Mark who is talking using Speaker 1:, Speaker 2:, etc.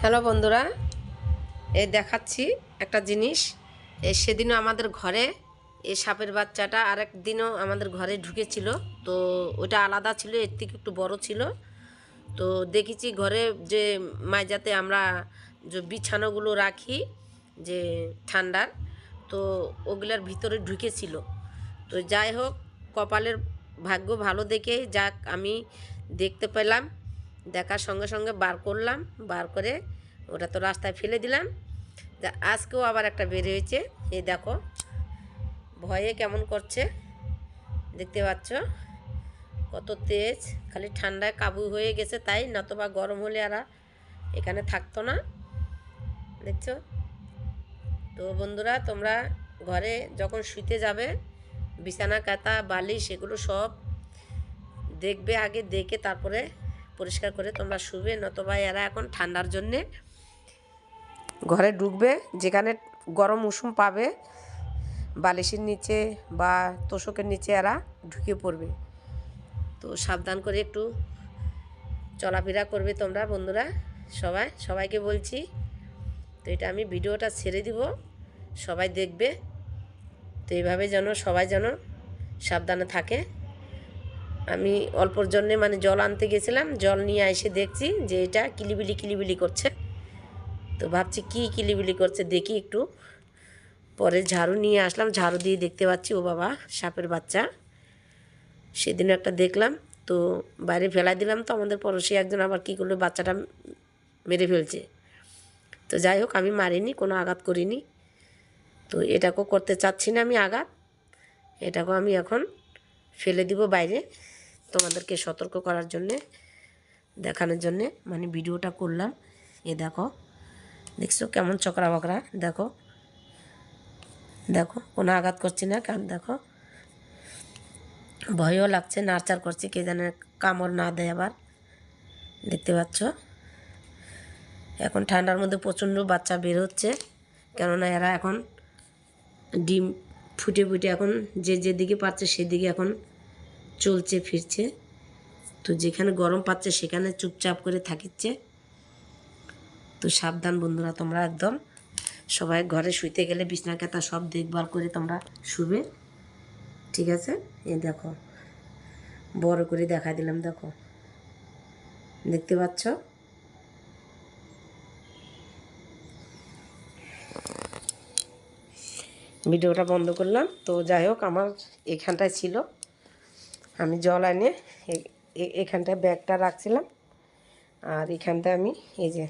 Speaker 1: Hello বন্ধুরা, এই দেখাচ্ছি একটা জিনিস। সেদিনও আমাদের ঘরে এই সাপের বাচ্চাটা আরেক দিনও আমাদের ঘরে ঢুকেছিল। তো ওটা আলাদা ছিল, এর থেকে একটু বড় ছিল। তো দেখেছি ঘরে যে মাইজাতে আমরা যে বিছানাগুলো রাখি যে ঠান্ডার, তো ওগুলার ভিতরে ঢুকেছিল। তো যাই হোক, কপালের ভাগ্য ভালো দেখে যাক আমি দেখতে পেলাম। দেখার সঙ্গে সঙ্গে বার করলাম, বার করে ওটা তো রাস্তায় ফেলে দিলাম। আজকেও আবার একটা বের হয়েছে, এই দেখো ভয়ে কেমন করছে, দেখতে পাচ্ছ কত তেজ। খালি ঠান্ডায় কাবু হয়ে গেছে তাই, নতবা গরম হলে আর এখানে থাকতো না, দেখছো। তো বন্ধুরা, তোমরা ঘরে যখন শুইতে যাবে বিছানা কাঁথা বালিশ এগুলো সব দেখবে, আগে দেখে তারপরে পরিষ্কার করে তোমরা শুবে, নতবা এরা এখন ঠান্ডার জন্যে ঘরে ঢুকবে। যেখানে গরম উষুম পাবে বালিশের নিচে বা তোষকের নিচে এরা ঢুকে পড়বে। তো সাবধান করে একটু চলাফেরা করবে তোমরা বন্ধুরা, সবাইকে বলছি। তো এটা আমি ভিডিওটা ছেড়ে দিব, সবাই দেখবে। তো এইভাবে যেন সবাই যেন সাবধানে থাকে। আমি অল্পর জন্যে মানে জল আনতে গেছিলাম, জল নিয়ে এসে দেখছি যে এটা কিলিবিলি কিলিবিলি করছে। তো ভাবছি কী কিলিবিলি করছে দেখি একটু। পরে ঝাড়ু নিয়ে আসলাম, ঝাড়ু দিয়ে দেখতে পাচ্ছি ও বাবা সাপের বাচ্চা। সেদিনও একটা দেখলাম, তো বাইরে ফেলাই দিলাম। তো আমাদের পড়োশি একজন আবার কী করলো, বাচ্চাটা মেরে ফেলছে। তো যাই হোক, আমি মারিনি, কোনো আঘাত করিনি। তো এটাকেও করতে চাচ্ছি না আমি আঘাত, এটাকেও আমি এখন ফেলে দিব বাইরে, তোমাদেরকে সতর্ক করার জন্যে, দেখানোর জন্যে মানে ভিডিওটা করলাম। এ দেখো, দেখছো কেমন চকরা বকরা, দেখো দেখো কোনো আঘাত করছি না, কারণ দেখো ভয়ও লাগছে, নাড়চার করছে, কে জানে কামড় না দেয় আবার, দেখতে পাচ্ছ। এখন ঠান্ডার মধ্যে প্রচণ্ড বাচ্চা বের হচ্ছে, কেননা এরা এখন ডিম ফুটে ফুটে এখন যেদিকে পাচ্ছে সেদিকে এখন চলছে ফিরছে। তো যেখানে গরম পাচ্ছে সেখানে চুপচাপ করে থাকিচ্ছে। তো সাবধান বন্ধুরা, তোমরা একদম সবাই ঘরে শুইতে গেলে বিছনা কাঁথা সব দেখভাল করে তোমরা শুবে, ঠিক আছে। এই দেখো বড় করে দেখা দিলাম, দেখো দেখতে পাচ্ছ। ভিডিওটা বন্ধ করলাম। তো যাই হোক, আমার এখানটায় ছিল, আমি জল এনে এখানটায় ব্যাগটা রাখছিলাম, আর এখানটায় আমি এই যে